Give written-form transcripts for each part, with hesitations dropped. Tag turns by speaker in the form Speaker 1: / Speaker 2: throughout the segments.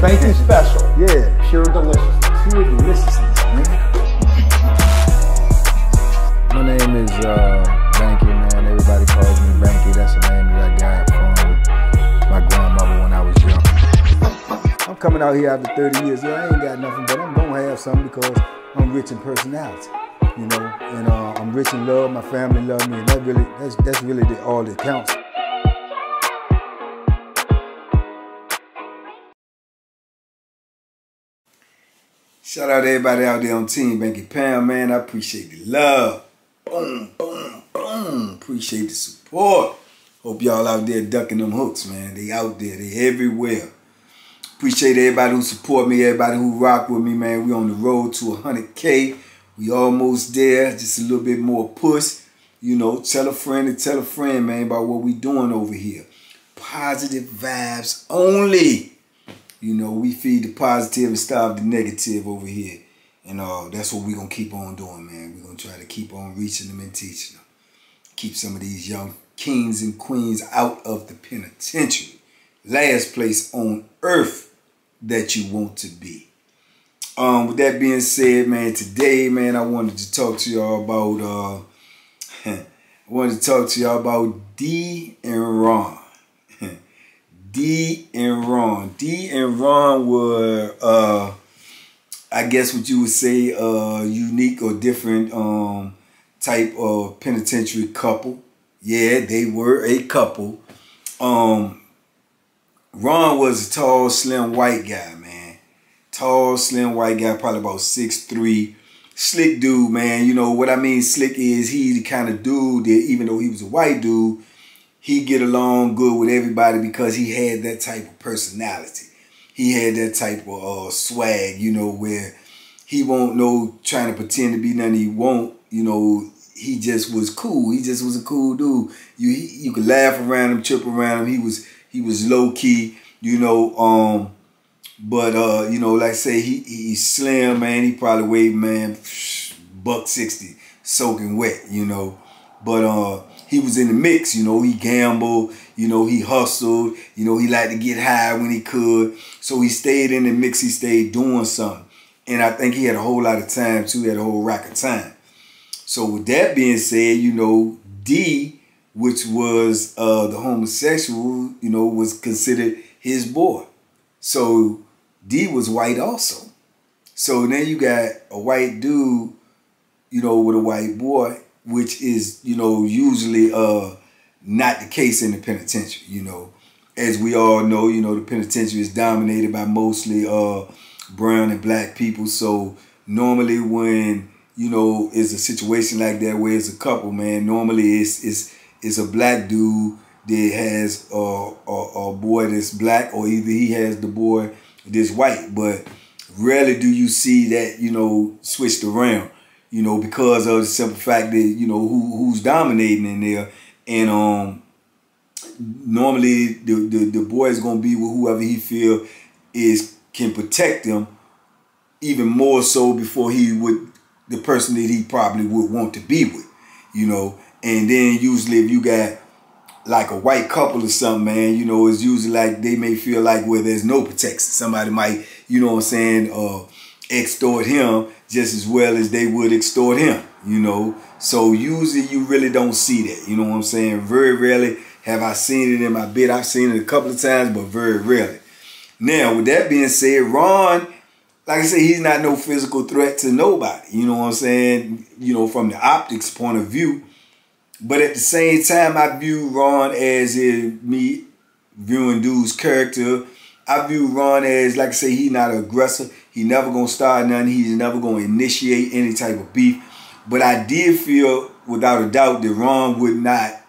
Speaker 1: Banky special.
Speaker 2: Yeah.
Speaker 1: Pure deliciousness.
Speaker 2: Pure deliciousness, man. My name is Banky, man. Everybody calls me Banky. That's the name that I got from my grandmother when I was young. I'm coming out here after 30 years. Yeah, I ain't got nothing, but I'm gonna have something because I'm rich in personality, you know, and I'm rich in love. My family love me, and that's really all that counts. Shout out to everybody out there on Team Banky Pound, man. I appreciate the love. Boom, boom, boom. Appreciate the support. Hope y'all out there ducking them hooks, man. They out there. They everywhere. Appreciate everybody who support me, everybody who rock with me, man. We on the road to 100K. We almost there. Just a little bit more push. You know, tell a friend and tell a friend, man, about what we doing over here. Positive vibes only. You know, we feed the positive and starve the negative over here. And that's what we're going to keep on doing, man. We're going to try to keep on reaching them and teaching them. Keep some of these young kings and queens out of the penitentiary. Last place on earth that you want to be. With that being said, man, today, man, I wanted to talk to y'all about, DEE and Ron. DEE and Ron. DEE and Ron were, I guess what you would say, unique or different type of penitentiary couple. Yeah, they were a couple. Ron was a tall, slim white guy, man. Tall, slim white guy, probably about 6'3". Slick dude, man. You know what I mean slick is he's the kind of dude that even though he was a white dude, he get along good with everybody because he had that type of personality. He had that type of swag, you know, where he won't know trying to pretend to be nothing he won't, you know, he just was cool. He just was a cool dude. You could laugh around him, chirp around him. He was low key, you know, but you know, like I say, he's slim, man. He probably weighed, man, $160, soaking wet, you know. But he was in the mix, you know. He gambled, you know. He hustled, you know. He liked to get high when he could. So he stayed in the mix. He stayed doing something. And I think he had a whole lot of time, too. He had a whole rack of time. So with that being said, you know, D, which was the homosexual, you know, was considered his boy. So D was white also. So then you got a white dude, you know, with a white boy, which is, you know, usually not the case in the penitentiary, you know. As we all know, you know, the penitentiary is dominated by mostly brown and black people. So normally when, you know, it's a situation like that where it's a couple, man, normally it's a black dude that has a boy that's black, or either he has the boy that's white. But rarely do you see that, you know, switched around. You know, because of the simple fact that, you know, who's dominating in there. And normally the boy is going to be with whoever he feel can protect him even more so before he would, the person that he probably would want to be with, you know. And then usually if you got like a white couple or something, man, you know, it's usually like they may feel like where there's no protection. Somebody might, you know what I'm saying, extort him just as well as they would extort him, you know. So usually you really don't see that, you know what I'm saying. Very rarely have I seen it in my bid. I've seen it a couple of times, but very rarely. Now, with that being said, Ron, like I say, he's not no physical threat to nobody, you know what I'm saying, you know, from the optics point of view. But at the same time, I view Ron as me viewing dude's character. I view Ron as, like I say, he's not an aggressor. He never gonna start nothing. He's never gonna initiate any type of beef. But I did feel, without a doubt, that Ron would not,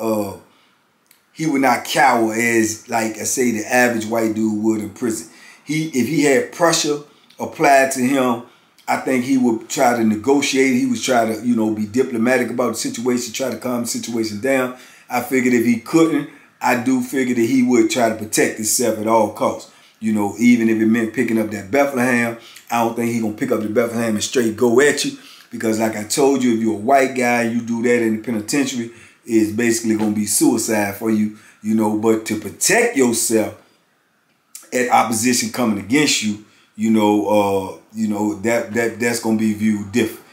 Speaker 2: he would not cower as, like I say, the average white dude would in prison. If he had pressure applied to him, I think he would try to negotiate. He would try to, you know, be diplomatic about the situation, try to calm the situation down. I figured if he couldn't, I do figure that he would try to protect himself at all costs. You know, even if it meant picking up that Bethlehem, I don't think he's going to pick up the Bethlehem and straight go at you. Because like I told you, if you're a white guy, you do that in the penitentiary, it's basically going to be suicide for you, you know. But to protect yourself at opposition coming against you, that's gonna be viewed different.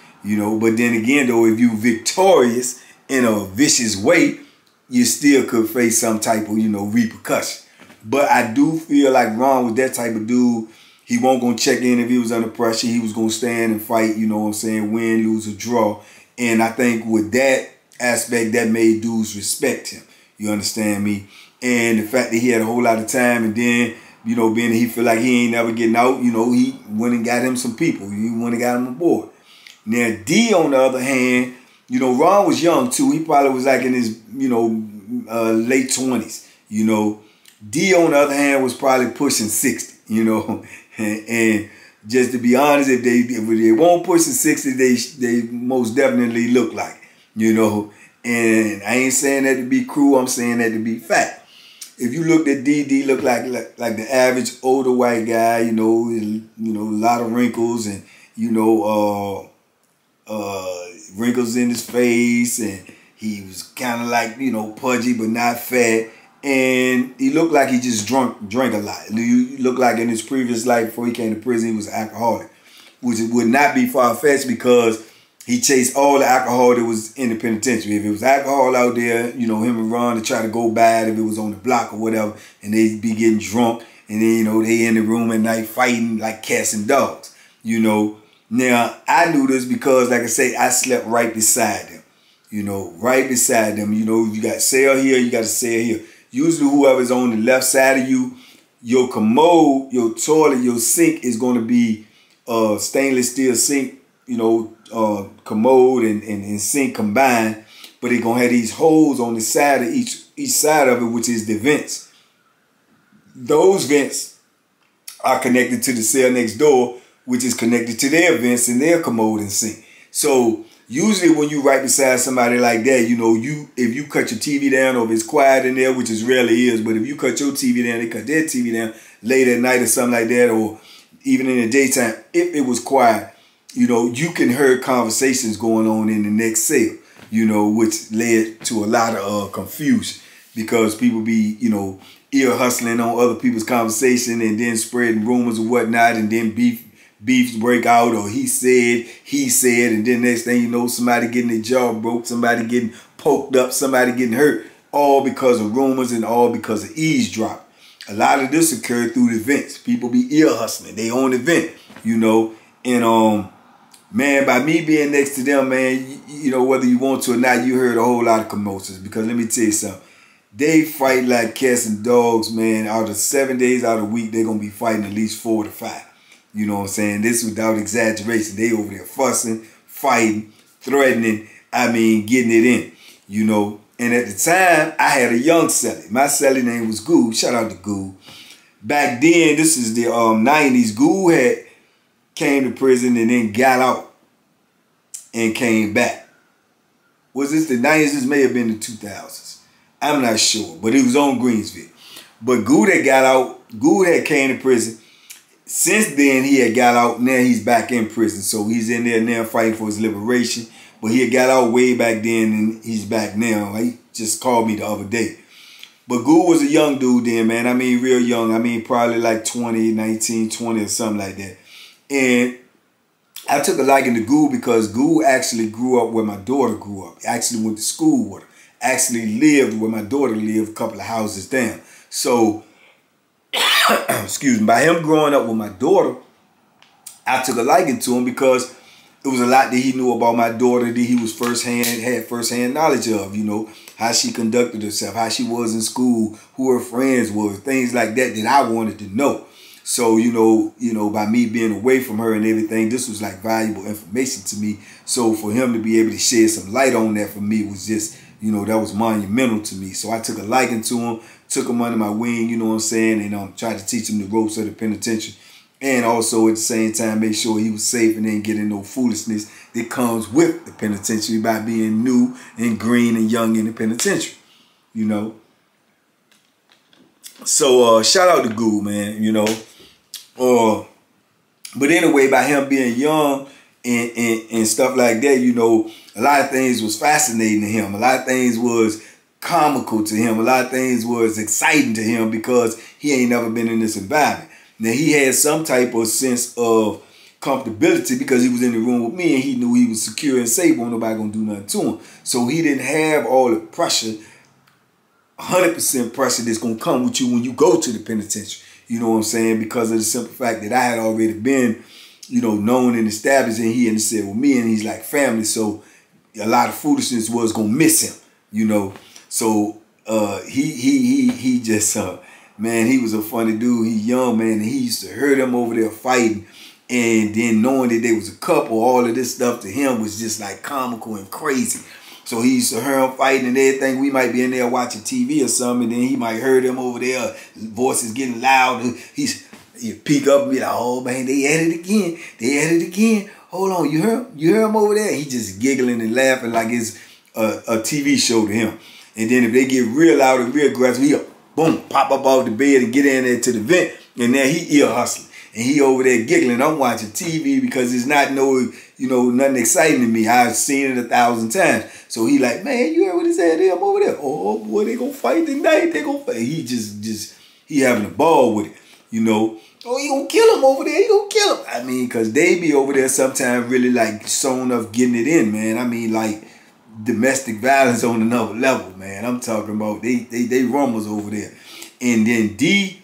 Speaker 2: But then again though, if you victorious in a vicious way, you still could face some type of, repercussion. But I do feel like Ron was that type of dude. He won't gonna check in if he was under pressure. He was gonna stand and fight, win, lose, or draw. And I think with that aspect, that made dudes respect him. You understand me? And the fact that he had a whole lot of time, and then, being that he feel like he ain't never getting out, he went and got him some people. He went and got him aboard. Now, D, on the other hand, Ron was young too. He probably was like in his, late 20s. D, on the other hand, was probably pushing 60, and just to be honest, if they won't push the 60, they most definitely look like, and I ain't saying that to be cruel, I'm saying that to be fact. If you looked at D looked like the average older white guy, a lot of wrinkles and, wrinkles in his face, and he was kind of like, pudgy but not fat. And he looked like he just drank a lot. He looked like in his previous life before he came to prison, he was an alcoholic, which would not be far-fetched because he chased all the alcohol that was in the penitentiary. If it was alcohol out there, him and Ron to try to go bad if it was on the block or whatever, and they'd be getting drunk, and then, they in the room at night fighting like cats and dogs, Now, I knew this because, like I say, I slept right beside them, right beside them. You got cell here, you got a cell here. Usually whoever's on the left side of you, your commode, your toilet, your sink is going to be stainless steel sink, commode and sink combined, but they're going to have these holes on the side of each side of it, which is the vents. Those vents are connected to the cell next door, which is connected to their vents and their commode and sink. So usually when you right beside somebody like that, if you cut your TV down or if it's quiet in there, which it rarely is, but if you cut your TV down, they cut their TV down late at night or something like that, or even in the daytime, if it was quiet, you can hear conversations going on in the next cell, which led to a lot of confusion because people be, ear hustling on other people's conversation and then spreading rumors and whatnot, and then beefs break out, or he said, and then next thing you know, somebody getting their jaw broke, somebody getting poked up, somebody getting hurt, all because of rumors and all because of eavesdropping. A lot of this occurred through the events. People be ear hustling. They own the event, and man, by me being next to them, man, whether you want to or not, you heard a whole lot of commotions, because let me tell you something. They fight like cats and dogs, man. Out of 7 days out of the week, they're going to be fighting at least 4 to 5. You know what I'm saying? This without exaggeration. They over there fussing, fighting, threatening, getting it in, And at the time, I had a young cellie. My cellie name was Goo. Shout out to Goo. Back then, this is the 90s. Goo had came to prison and then got out and came back. Was this the 90s? This may have been the 2000s. I'm not sure, but it was on Greensville. But Goo that got out, Goo had came to prison. Since then, he had got out. Now he's back in prison. So he's in there now fighting for his liberation. But he had got out way back then, and he's back now. He just called me the other day. But Goo was a young dude then, man. Real young. Probably like 20, 19, 20 or something like that. And I took a liking to Goo because Goo actually grew up where my daughter grew up. Actually went to school with her. Actually lived where my daughter lived, a couple of houses down. So, excuse me, by him growing up with my daughter, I took a liking to him because it was a lot that he knew about my daughter that he was had firsthand knowledge of, how she conducted herself, how she was in school, who her friends were, things like that I wanted to know. So, by me being away from her and everything, this was like valuable information to me. So for him to be able to shed some light on that for me was just, that was monumental to me. So I took a liking to him, took him under my wing, and tried to teach him the ropes of the penitentiary. And also at the same time, make sure he was safe and didn't get in no foolishness that comes with the penitentiary by being new and green and young in the penitentiary, So shout out to Goo, man, But anyway, by him being young and stuff like that, a lot of things was fascinating to him. A lot of things was comical to him. A lot of things was exciting to him because he ain't never been in this environment. Now, he had some type of sense of comfortability because he was in the room with me and he knew he was secure and safe. Wasn't nobody gonna do nothing to him. So he didn't have all the pressure, 100% pressure that's gonna come with you when you go to the penitentiary. You know what I'm saying? Because of the simple fact that I had already been, you know, known and established, and he had said with me, and he's like family. So a lot of foolishness was gonna miss him, you know. So he just man, he was a funny dude. He young, man, and he used to hear them over there fighting, and then knowing that they was a couple, all of this stuff to him was just like comical and crazy. So he used to hear them fighting and everything. We might be in there watching TV or something, and then he might hear them over there, voices getting loud. And he'd peek up and be like, oh man, they at it again. They at it again. Hold on, you hear him over there? He just giggling and laughing like it's a TV show to him. And then if they get real loud and real aggressive, he'll boom, pop up off the bed and get in there to the vent, and then he ear hustling. And he over there giggling. I'm watching TV because it's not nothing exciting to me. I've seen it 1,000 times. So he like, man, you heard what he said? I'm over there. Oh boy, they gonna fight tonight. They gonna fight. He he having a ball with it, you know. Oh, he gonna kill him over there. He gonna kill him. I mean, cause they be over there sometimes really like sewn up getting it in, man. I mean, like domestic violence on another level, man. I'm talking about they rumbles over there. And then D,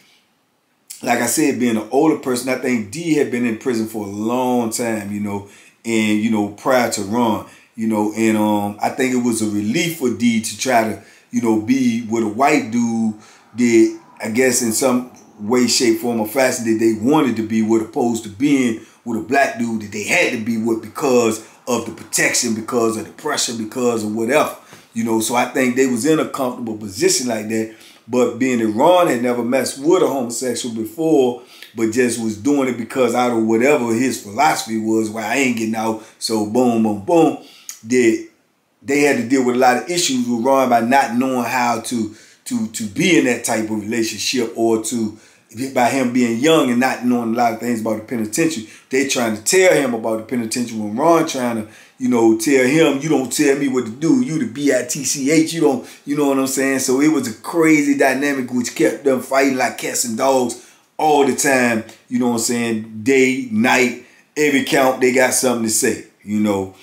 Speaker 2: like I said, being an older person, I think D had been in prison for a long time, you know, and, you know, prior to Ron, you know, and I think it was a relief for D to try to, you know, be with a white dude that, I guess, in some way, shape, form, or fashion that they wanted to be with, opposed to being with a black dude that they had to be with because of the protection, because of the pressure, because of whatever, you know. So I think they was in a comfortable position like that. But being that Ron had never messed with a homosexual before, but just was doing it because out of whatever his philosophy was, why I ain't getting out, so boom, boom, boom, that they had to deal with a lot of issues with Ron by not knowing how to be in that type of relationship, or by him being young and not knowing a lot of things about the penitentiary. They trying to tell him about the penitentiary when Ron trying to, you know, tell him, you don't tell me what to do. You the bitch. You don't, you know what I'm saying? So it was a crazy dynamic which kept them fighting like cats and dogs all the time. You know what I'm saying? Day, night, every count, they got something to say. You know,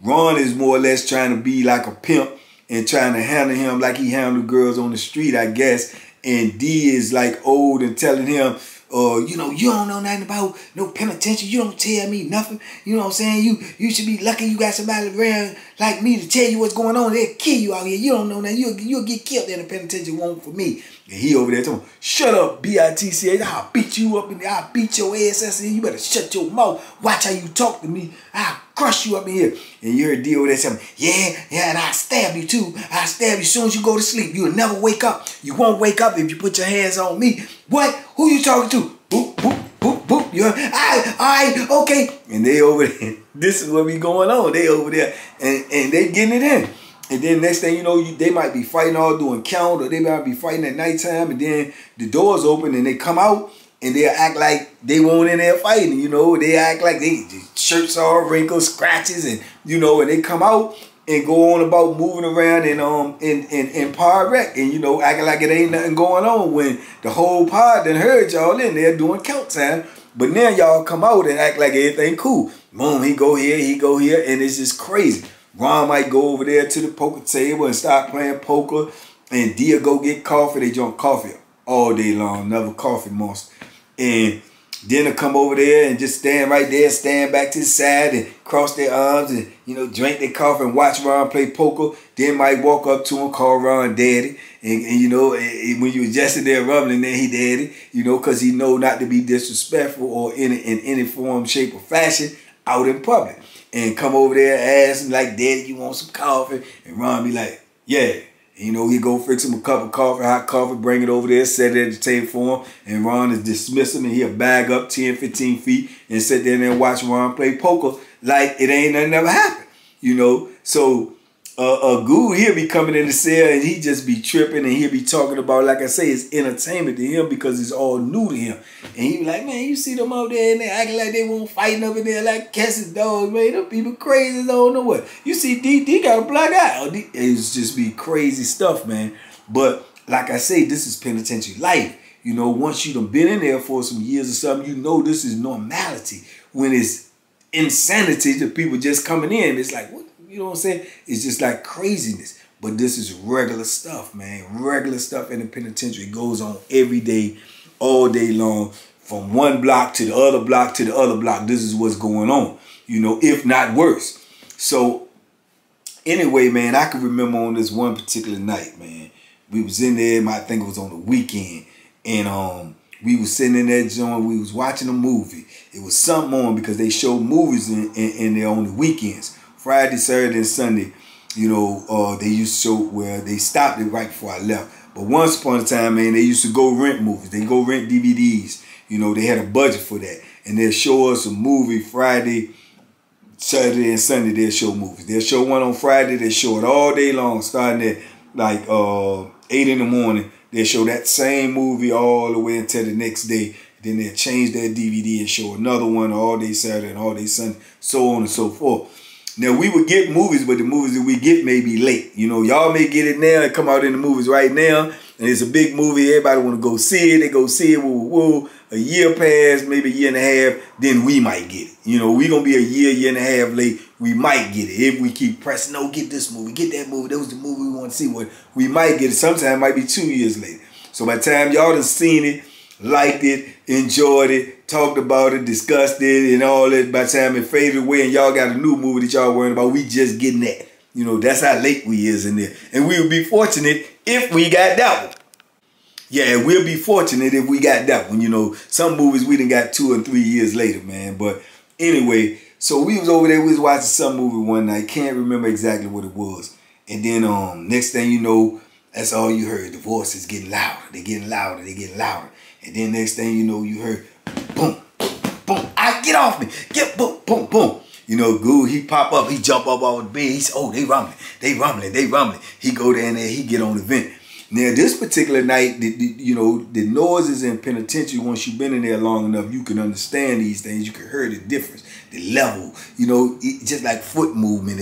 Speaker 2: Ron is more or less trying to be like a pimp and trying to handle him like he handled girls on the street, I guess. And D is like old and telling him, you know, you don't know nothing about no penitentiary. You don't tell me nothing. You know what I'm saying? You should be lucky you got somebody around like me to tell you what's going on. They'll kill you out here. You don't know nothing. You'll get killed in the penitentiary. Won't for me. And he over there telling him, shut up, bitch. I'll beat you up in there. I'll beat your ass. You better shut your mouth. Watch how you talk to me. I'll crush you up in here. And you heard D over there saying, yeah, and I'll stab you too. I'll stab you as soon as you go to sleep. You'll never wake up. You won't wake up if you put your hands on me. What? Who you talking to? Boop, boop, boop, boop. You heard? All right, okay. And they over there. This is what be going on. They over there. And they getting it in. And then next thing you know, they might be fighting all doing count, or they might be fighting at nighttime, and then the doors open and they come out and they act like they weren't in there fighting, you know. They act like the shirts all wrinkled, scratches, and you know, and they come out and go on about moving around in pod rec, and you know, acting like it ain't nothing going on when the whole pod done heard y'all in there doing count time. But now y'all come out and act like everything cool. Boom, he go here, and it's just crazy. Ron might go over there to the poker table and start playing poker, and Dia go get coffee. They drink coffee all day long, another coffee monster. And then they'll come over there and just stand right there, stand back to the side and cross their arms and, you know, drink their coffee and watch Ron play poker. Then might walk up to him, call Ron daddy. And you know, when you was just in there rumbling, then he daddy, you know, because he know not to be disrespectful or in any form, shape, or fashion out in public. And come over there, ask him like, daddy, you want some coffee? And Ron be like, yeah. And, you know, he go fix him a cup of coffee, hot coffee, bring it over there, set it at the table for him. And Ron is dismissing, and he'll bag up 10, 15 feet and sit there and watch Ron play poker like it ain't nothing ever happened, you know. So Goo, he'll be coming in the cell and he just be tripping and he'll be talking about, like I say, it's entertainment to him because it's all new to him. And he be like, man, you see them out there and they acting like they won't fighting up in there like cats and dogs, man. Them people crazy as I don't know what. You see D got a black eye. It's just be crazy stuff, man. But like I say, this is penitentiary life. You know, once you done been in there for some years or something, you know this is normality. When it's insanity to people just coming in, it's like, what? You know what I'm saying? It's just like craziness. But this is regular stuff, man. Regular stuff in the penitentiary. It goes on every day, all day long, from one block to the other block to the other block. This is what's going on, you know, if not worse. So anyway, man, I can remember on this one particular night, man, we was in there, I think it was on the weekend, and we was sitting in that joint, we was watching a movie. It was something on because they show movies in there on the weekends. Friday, Saturday, and Sunday, you know, they used to show where they stopped it right before I left. But once upon a time, man, they used to go rent movies. They go rent DVDs. You know, they had a budget for that. And they'll show us a movie Friday, Saturday, and Sunday. They'll show movies. They'll show one on Friday. They'll show it all day long, starting at like 8 in the morning. They'll show that same movie all the way until the next day. Then they'll change their DVD and show another one all day Saturday and all day Sunday, so on and so forth. Now, we would get movies, but the movies that we get may be late. You know, y'all may get it now and come out in the movies right now, and it's a big movie. Everybody want to go see it. They go see it. Woo, woo, woo. A year passed, maybe a year and a half, then we might get it. You know, we going to be a year and a half late. We might get it. If we keep pressing, no, get this movie, get that movie. That was the movie we want to see. Well, we might get it. Sometimes it might be 2 years later. So by the time y'all done seen it, liked it, enjoyed it, talked about it, discussed it, and all that, by the time it faded away and y'all got a new movie that y'all worrying about, we just getting that. You know, that's how late we is in there. And we would be fortunate if we got that one. Yeah, we'll be fortunate if we got that one. You know, some movies we done got 2 and 3 years later, man. But anyway, so we was over there, we was watching some movie one night. Can't remember exactly what it was. And then next thing you know, that's all you heard. The voices getting louder. They getting louder. They getting louder. And then next thing you know, you heard, boom, boom. I get off me. Get boom, boom, boom. You know, Goo, he pop up. He jump up off the bed. He say, oh, they rumbling. They rumbling. They rumbling. He go down there. He get on the vent. Now, this particular night, you know, the noises in penitentiary, once you've been in there long enough, you can understand these things. You can hear the difference, the level, you know, just like foot movement.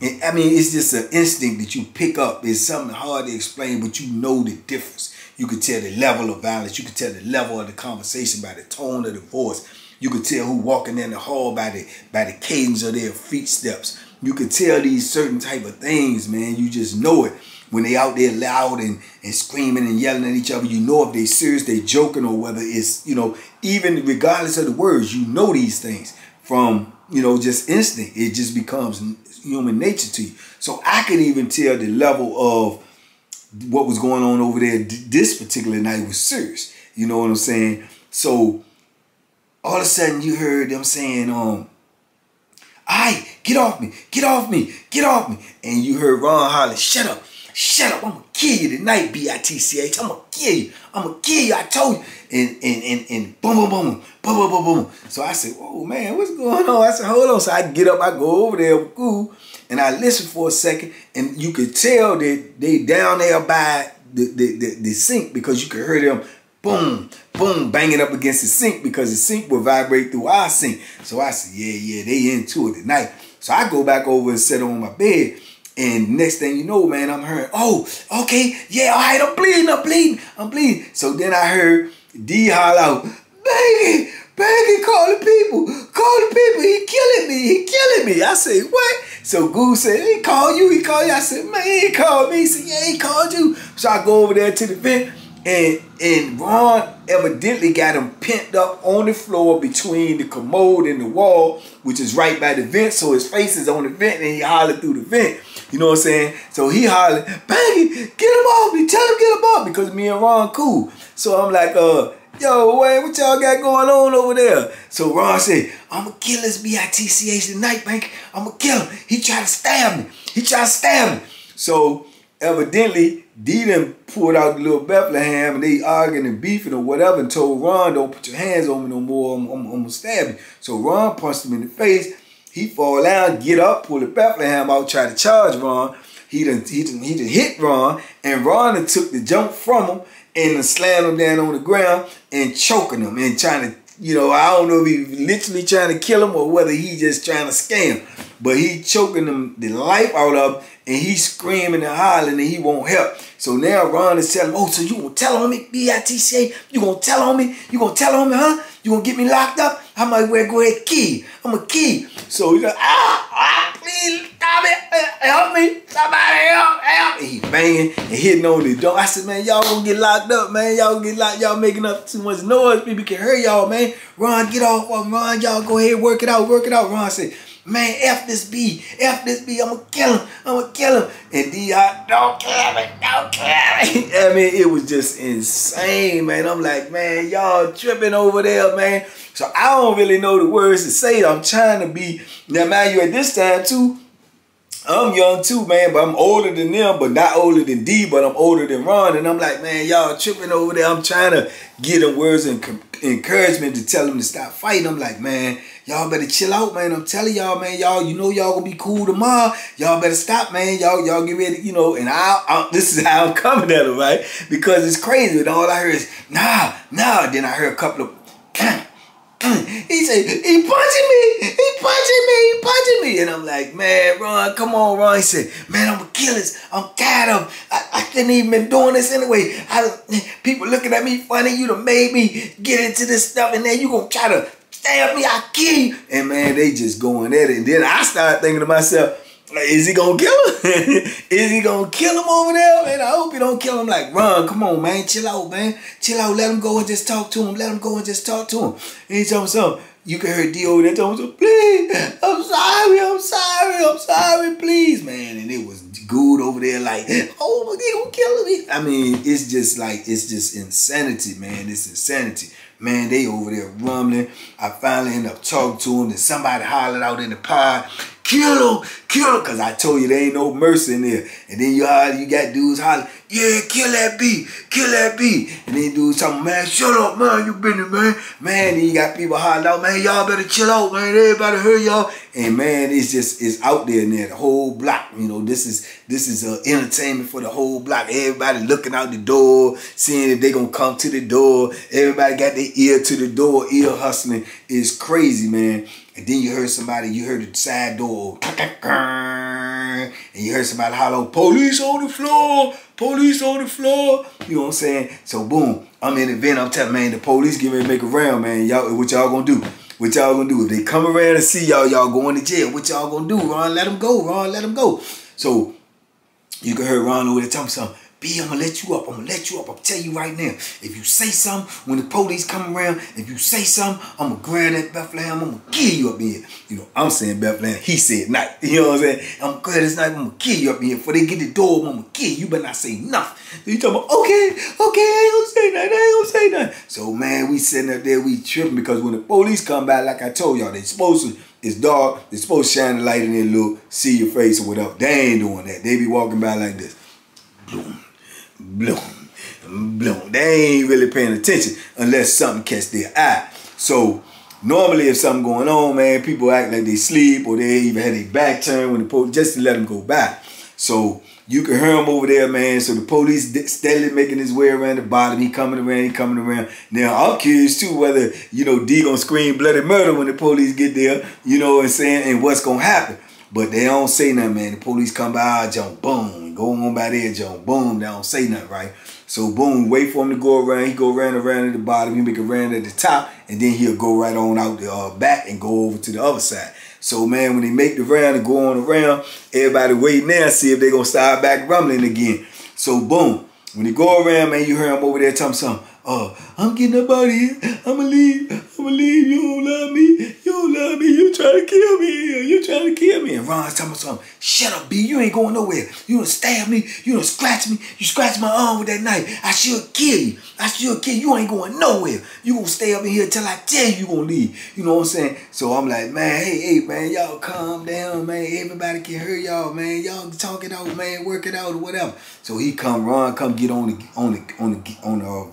Speaker 2: And I mean, it's just an instinct that you pick up. It's something hard to explain, but you know the difference. You could tell the level of violence. You could tell the level of the conversation by the tone of the voice. You could tell who walking in the hall by the cadence of their feet steps. You could tell these certain type of things, man. You just know it. When they out there loud and screaming and yelling at each other, you know if they serious, they joking, or whether it's, you know, even regardless of the words, you know these things from, you know, just instinct. It just becomes human nature to you. So I could even tell the level of what was going on over there this particular night was serious. You know what I'm saying? So all of a sudden you heard them saying, "Aye, get off me, get off me, get off me." And you heard Ron holler, "Shut up. Shut up, I'm gonna kill you tonight, B-I-T-C-H. I'm gonna kill you. I'm gonna kill you, I told you." And boom, boom, boom, boom, boom, boom, boom. So I said, "Oh man, what's going on?" I said, "Hold on." So I get up, I go over there with Goo, and I listen for a second, and you could tell that they down there by the sink, because you could hear them boom, boom, banging up against the sink, because the sink would vibrate through our sink. So I said, yeah, they into it tonight. So I go back over and sit on my bed. And next thing you know, man, I'm hearing, "Oh, okay, yeah, all right, I'm bleeding. So then I heard D holler out, Banky, call the people, he killing me. I said, "What?" So Goo said, "He called you. I said, "Man, he called me." He said, "Yeah, he called you." So I go over there to the vent, and Ron evidently got him pent up on the floor between the commode and the wall, which is right by the vent. So his face is on the vent, and he hollered through the vent. You know what I'm saying? So he hollered, "Banky, get him off me. Tell him get him off me," because me and Ron cool. So I'm like, "Yo, what y'all got going on over there?" So Ron said, "I'm going to kill this B-I-T-C-H tonight, Banky. I'm going to kill him. He tried to stab me. So evidently, D done pulled out the little Bethlehem, and they arguing and beefing or whatever, and told Ron, "Don't put your hands on me no more. I'm going to stab you." So Ron punched him in the face. He fall down, get up, pull the Bethlehem out, try to charge Ron. he done hit Ron, and Ron done took the jump from him and done slammed him down on the ground and choking him and trying to, you know, I don't know if he literally trying to kill him or whether he just trying to scam. But he choking him the life out of him, and he's screaming and hollering, and he won't help. So now Ron is telling him, oh, so you gonna tell on me, B-I-T-C-A? You gonna tell on me? You gonna tell on me, huh? You gonna get me locked up? I might well go ahead key. I'm a key. So he's like, please stop it. Help me. Somebody help. And he banging and hitting on the door. I said, man, y'all gonna get locked up, man. Y'all gonna get locked. Y'all making up too much noise. People can hear y'all, man. Ron, get off of him. Ron, y'all go ahead, work it out, work it out. Ron said, man, F this B, I'ma kill him. And D.I., don't kill me. I mean, it was just insane, man. I'm like, man, y'all tripping over there, man. So I don't really know the words to say. I'm trying to be, now mind you, at this time too, I'm young too, man, but I'm older than them, but not older than D, but I'm older than Ron. And I'm like, man, y'all tripping over there. I'm trying to get them words and encouragement to tell them to stop fighting. I'm like, man, y'all better chill out, man. I'm telling y'all, man, y'all, you know y'all gonna be cool tomorrow. Y'all better stop, man. Y'all get ready, you know, and this is how I'm coming at it, right? Because it's crazy. And all I heard is, nah. Then I heard a couple of, he said, he punching me. And I'm like, man, Ron, come on, Ron. He said, man, I'm gonna kill this. I'm tired of, I shouldn't even been doing this anyway. People looking at me funny. You done made me get into this stuff, and then you gonna try to stab me, I kill you. And man, they just going at it. And then I started thinking to myself, like, is he gonna kill him? Is he gonna kill him over there? Man, I hope he don't kill him. Like, Ron, come on, man, chill out, man. Chill out, let him go and just talk to him. And he told me something. You can hear D over there telling me, please, I'm sorry, please, man. And it was good over there like, oh, they gonna kill me. I mean, it's just insanity, man. It's insanity. Man, they over there rumbling. I finally end up talking to him. Then somebody hollered out in the pod, kill him, because I told you there ain't no mercy in there. And then you got dudes hollering, yeah, kill that B. And then dudes talking, man, shut up, man, you been there, man. Man, then you got people hollering out, man, y'all better chill out, man, everybody heard y'all. And man, it's out there in there, the whole block. You know, this is entertainment for the whole block. Everybody looking out the door, seeing if they gonna come to the door. Everybody got their ear to the door, ear hustling. It's crazy, man. And then you heard the side door, and you heard somebody holler, police on the floor. You know what I'm saying? So boom, I'm in the event. I'm telling, man, the police getting ready to make a round, man. Y'all, what y'all gonna do? If they come around and see y'all going to jail, what y'all gonna do? Ron, let them go. So you can hear Ron over there telling me something. B, I'm gonna let you up. I'm tell you right now. If you say something, when the police come around, if you say something, I'm gonna grab that Bethlehem, I'm gonna kill you up in here. You know, I'm saying Bethlehem, he said night. You know what I'm saying? I'm gonna grab this knife, I'm gonna kill you up in here. Before they get the door, I'm gonna kill you. You better not say nothing. You talking about, okay, I ain't gonna say nothing. So man, we sitting up there, we tripping because when the police come by, like I told y'all, they supposed to, it's dark, they supposed to shine the light in there, look, see your face or whatever. They ain't doing that. They be walking by like this. Bloom. They ain't really paying attention unless something catch their eye. So normally if something going on, man, people act like they sleep or they even had their back turned when the police, just to let them go by. So you can hear them over there, man. So the police steadily making his way around the bottom. He coming around. Now I'm curious too whether, you know, D gonna scream bloody murder when the police get there, you know what I'm saying, and what's gonna happen. But they don't say nothing, man. The police come by, jump, boom. Go on by there, jump, boom. They don't say nothing, right? So, boom, wait for him to go around. He go around at the bottom. He make a round at the top. And then he'll go right on out the back and go over to the other side. So, man, when they make the round and go on around, everybody waiting there and see if they going to start back rumbling again. So, boom. When they go around, man, you hear him over there telling something. I'm getting up out of here. I'ma leave. You don't love me. You trying to kill me. And Ron's telling me something. Shut up, B. You ain't going nowhere. You done stab me. You done scratch me. You scratched my arm with that knife. I should kill you. You ain't going nowhere. You gonna stay up in here till I tell you gonna leave. You know what I'm saying? So I'm like, man, hey, man, y'all calm down, man. Everybody can hear y'all, man. Y'all talk it out, man. Work it out or whatever. So Ron come get on the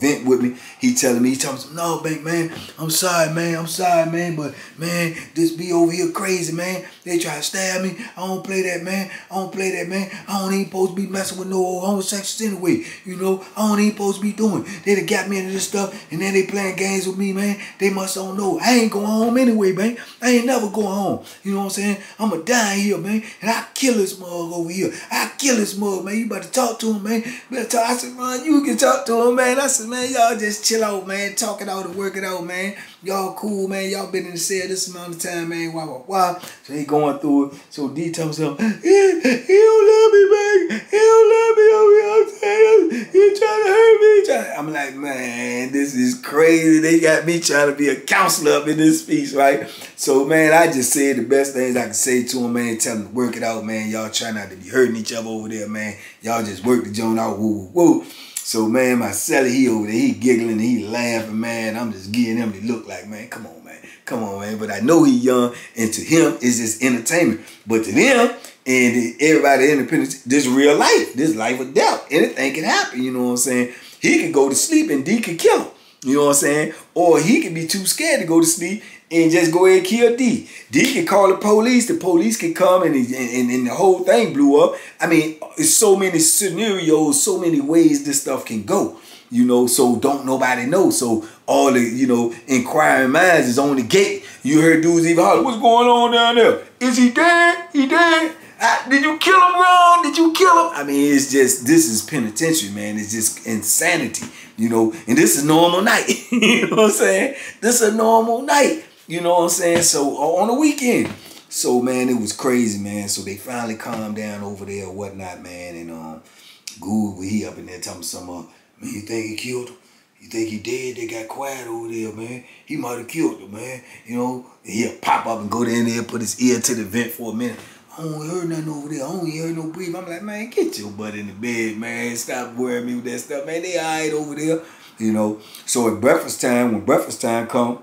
Speaker 2: event with me. He telling me, no, man, I'm sorry, man, but man, man, this be over here crazy, man. They try to stab me. I don't play that, man. I don't play that, man. I don't even supposed to be messing with no homosexuals anyway. You know, I don't even supposed to be doing. They done got me into this stuff, and then they playing games with me, man. They must don't know. I ain't going home anyway, man. I ain't never going home. You know what I'm saying? I'ma die here, man. And I kill this mug over here. I kill this mug, man. You better talk to him, man. You better talk. I said, man, you can talk to him, man. I said, man, y'all just chill out, man. Talk it out and work it out, man. Y'all cool, man. Y'all been in the cell this amount of time, man. Why. So he going through it. So D tells him, he don't love me, man. He don't love me over here. I'm saying, he trying to hurt me. I'm like, man, this is crazy. They got me trying to be a counselor up in this piece, right? So, man, I just said the best things I can say to him, man. Tell him to work it out, man. Y'all try not to be hurting each other over there, man. Y'all just work the joint out. Woo, woo. So, man, my celly, he over there, he giggling and he laughing, man. I'm just giving him the look like, man, come on, man. Come on, man. But I know he young, and to him, it's just entertainment. But to them and everybody independent, this real life. This life or death. Anything can happen, you know what I'm saying? He could go to sleep and D could kill him. You know what I'm saying? Or he could be too scared to go to sleep and just go ahead and kill D. D could call the police could come and the whole thing blew up. I mean, it's so many scenarios, so many ways this stuff can go. You know, so don't nobody know. So all the, you know, inquiring minds is on the gate. You heard dudes even holler, what's going on down there? Is he dead? He dead? Did you kill him, Ron? Did you kill him? I mean, it's just, this is penitentiary, man. It's just insanity, you know. And this is normal night. You know what I'm saying? This is a normal night. You know what I'm saying? So on the weekend. So, man, it was crazy, man. So they finally calmed down over there or whatnot, man. And Good, he up in there telling me something, man, you think he killed him? You think he dead? They got quiet over there, man. He might have killed him, man. You know, and he'll pop up and go down there and put his ear to the vent for a minute. I don't heard nothing over there. I don't hear no breathing. I'm like, man, get your butt in the bed, man. Stop worrying me with that stuff, man. They all right over there, you know. So at breakfast time, when breakfast time come,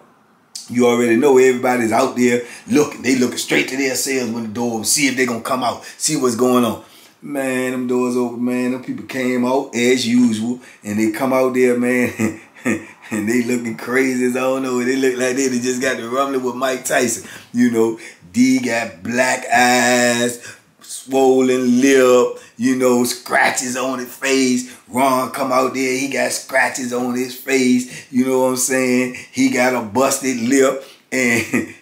Speaker 2: you already know everybody's out there looking. They looking straight to their cells when the door, see if they gonna come out, see what's going on. Man, them doors open, man. Them people came out as usual, and they come out there, man, and they looking crazy as I don't know. They look like they just got the rumbling with Mike Tyson. You know, D got black eyes, swollen lip, you know, scratches on his face. Ron come out there, he got scratches on his face. You know what I'm saying? He got a busted lip, and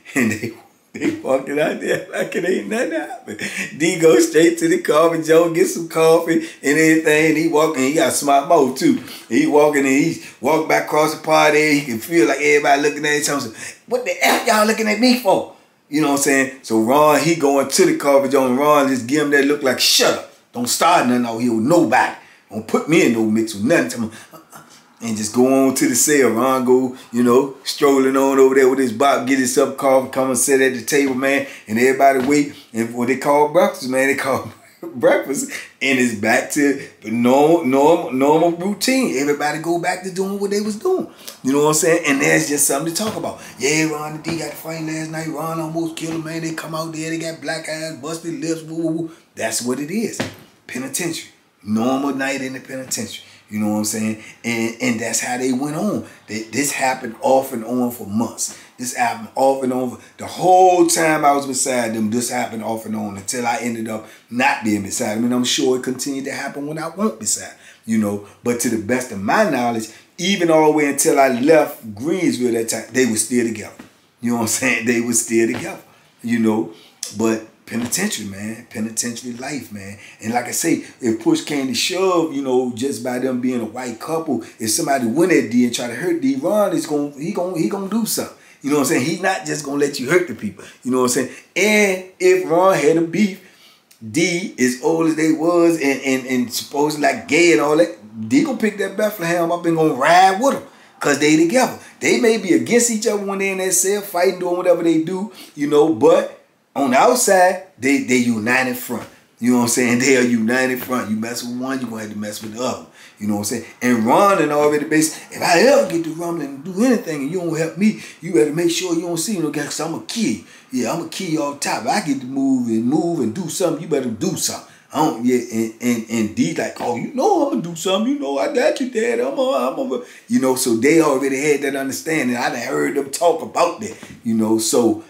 Speaker 2: they walking out there like it ain't nothing happened. D go straight to the coffee Joe, get some coffee and everything. And he walking, he got a smart mouth too. He walking and he walk back across the party there. He can feel like everybody looking at each other. What the F y'all looking at me for? You know what I'm saying? So Ron, he going to the coffee Joe, and Ron just give him that look like, shut up. Don't start nothing out here with nobody. Don't put me in no mix with nothing. And just go on to the cell. Ron go, you know, strolling on over there with his box, get his cup of coffee, come and sit at the table, man. And everybody wait. And what they call breakfast, man, they call breakfast. And it's back to normal routine. Everybody go back to doing what they was doing. You know what I'm saying? And there's just something to talk about. Yeah, Ron and D got to fight last night. Ron almost killed him, man. They come out there, they got black eyes, busted lips, woo, woo, woo. That's what it is. Penitentiary. Normal night in the penitentiary. You know what I'm saying? And that's how they went on. This happened off and on for months. This happened off and on. The whole time I was beside them, this happened off and on until I ended up not being beside them. And I'm sure it continued to happen when I won't beside, you know. But to the best of my knowledge, even all the way until I left Greensville that time, they were still together. You know what I'm saying? They were still together, you know. But penitentiary, man. Penitentiary life, man. And like I say, if push came to shove, you know, just by them being a white couple, if somebody went at D and try to hurt D, Ron is gonna do something. You know what I'm saying? He's not just gonna let you hurt the people. You know what I'm saying? And if Ron had a beef, D, as old as they was and supposedly like gay and all that, D gonna pick that Bethlehem up and gonna ride with them. Because they together. They may be against each other when they're in that cell, fighting, doing whatever they do, you know, but on the outside, they united front. You know what I'm saying? They are united front. You mess with one, you're going to have to mess with the other. You know what I'm saying? And Ron and already basically, if I ever get to rumbling and do anything and you don't help me, you better make sure you don't see no guy because I'm going to kill you. Yeah, I'm going to kill you all the time. If I get to move and do something, you better do something. I don't, yeah, and D like, oh, you know I'm going to do something. You know I got you, Dad. You know, so they already had that understanding. I done heard them talk about that, you know, so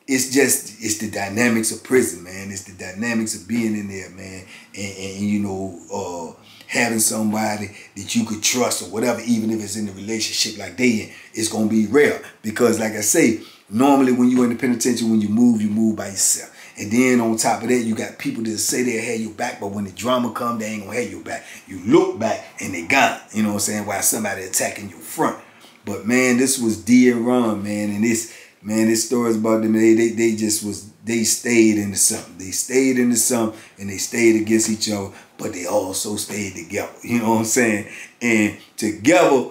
Speaker 2: it's the dynamics of prison, man. It's the dynamics of being in there, man. And you know, having somebody that you could trust or whatever, even if it's in a relationship like they in, it's gonna be rare. Because like I say, normally when you're in the penitentiary, when you move by yourself. And then on top of that, you got people that say they'll have your back, but when the drama come, they ain't gonna have your back. You look back and they gone. You know what I'm saying? While somebody attacking your front. But man, this was DEE and Ron, man, and this story's about them. They stayed into something. They stayed into something, and they stayed against each other, but they also stayed together. You know what I'm saying? And together,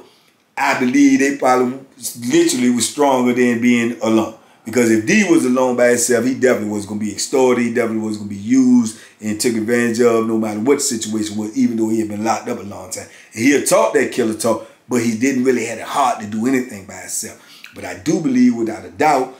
Speaker 2: I believe they probably literally was stronger than being alone. Because if D was alone by himself, he definitely was going to be extorted. He definitely was going to be used and took advantage of no matter what the situation was, even though he had been locked up a long time. And he had talked that killer talk, but he didn't really have the heart to do anything by himself. But I do believe, without a doubt,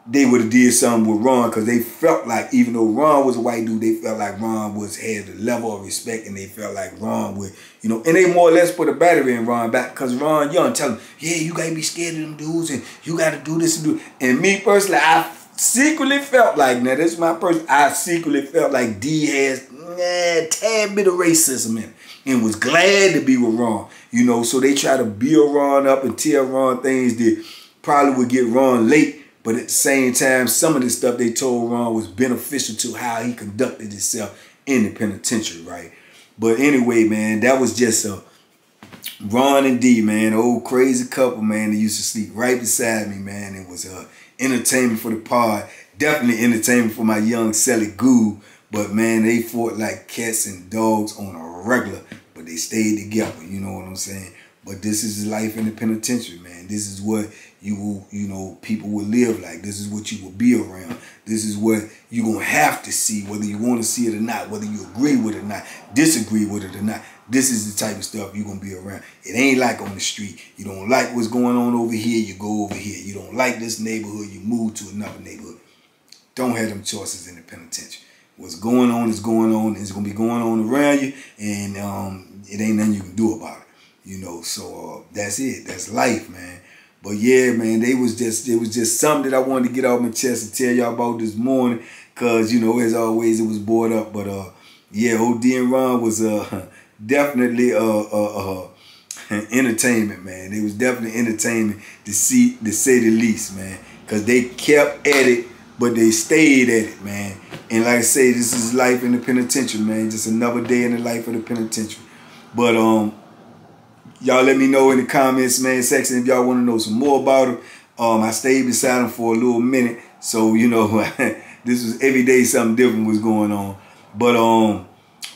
Speaker 2: they would have did something with Ron, because they felt like, even though Ron was a white dude, they felt like Ron had the level of respect, and they felt like Ron would, you know, and they more or less put a battery in Ron back, because Ron Young tell him, yeah, you got to be scared of them dudes, and you got to do this and do. And me personally, I secretly felt like, now this is my person, I secretly felt like D has a tad bit of racism in it, and was glad to be with Ron, you know. So they try to build Ron up and tell Ron things that probably would get Ron late. But at the same time, some of the stuff they told Ron was beneficial to how he conducted himself in the penitentiary, right? But anyway, man, that was just Ron and D, man, an old crazy couple, man. They used to sleep right beside me, man. It was entertainment for the pod, definitely entertainment for my young Sally Goo. But man, they fought like cats and dogs on a regular, but they stayed together. You know what I'm saying? But this is life in the penitentiary, man. This is what people will live like. This is what you will be around. This is what you're going to have to see, whether you want to see it or not, whether you agree with it or not, disagree with it or not. This is the type of stuff you're going to be around. It ain't like on the street. You don't like what's going on over here, you go over here. You don't like this neighborhood, you move to another neighborhood. Don't have them choices in the penitentiary. What's going on is going on. It's going to be going on around you, and it ain't nothing you can do about it. You know, so that's it. That's life, man. But yeah, man, it was just something that I wanted to get off my chest and tell y'all about this morning, cause you know, as always, it was bored up. But yeah, old D and Ron was definitely entertainment, man. It was definitely entertainment to say the least, man. Cause they kept at it, but they stayed at it, man. And like I say, this is life in the penitentiary, man. Just another day in the life of the penitentiary. But y'all let me know in the comments, man, section if y'all want to know some more about him. I stayed beside him for a little minute. So, you know, this was every day something different was going on. But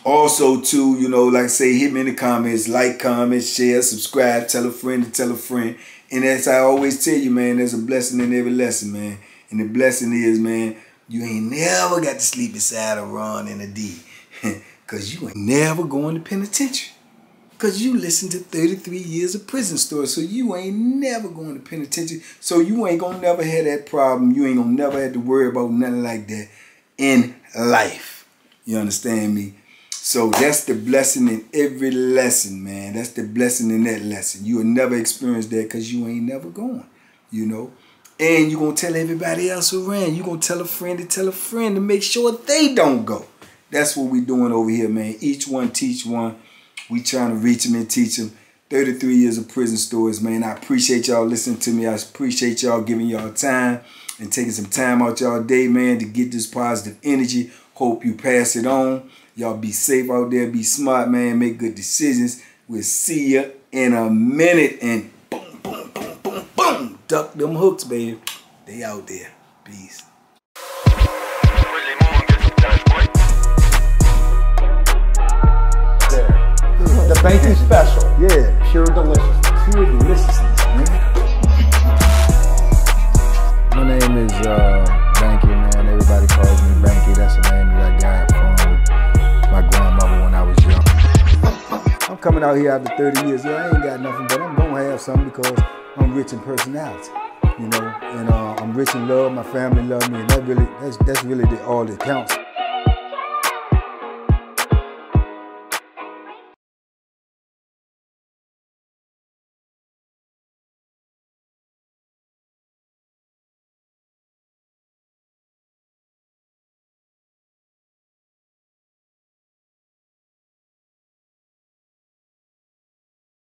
Speaker 2: also, too, you know, like I say, hit me in the comments, like, comment, share, subscribe, tell a friend to tell a friend. And as I always tell you, man, there's a blessing in every lesson, man. And the blessing is, man, you ain't never got to sleep beside a Ron and a D. Because you ain't never going to penitentiary. Because you listen to 33 years of prison stories. So you ain't never going to penitentiary. So you ain't going to never have that problem. You ain't going to never have to worry about nothing like that in life. You understand me? So that's the blessing in every lesson, man. That's the blessing in that lesson. You will never experience that because you ain't never going, you know. And you're going to tell everybody else around. You're going to tell a friend to make sure they don't go. That's what we doing over here, man. Each one teach one. We trying to reach them and teach them. 33 years of prison stories, man. I appreciate y'all listening to me. I appreciate y'all giving y'all time and taking some time out y'all day, man, to get this positive energy. Hope you pass it on. Y'all be safe out there. Be smart, man. Make good decisions. We'll see ya in a minute. And boom, boom, boom, boom, boom. Duck them hooks, baby. They out there. Peace.
Speaker 1: The Banky special. Yeah. Pure deliciousness. Pure deliciousness, man.
Speaker 3: My name is Banky, man. Everybody calls me Banky. That's the name that I got from my grandmother when I was young. I'm coming out here after 30 years. Yeah, I ain't got nothing, but I'm going to have something because I'm rich in personality, you know. And I'm rich in love. My family love me, and that's really all that counts.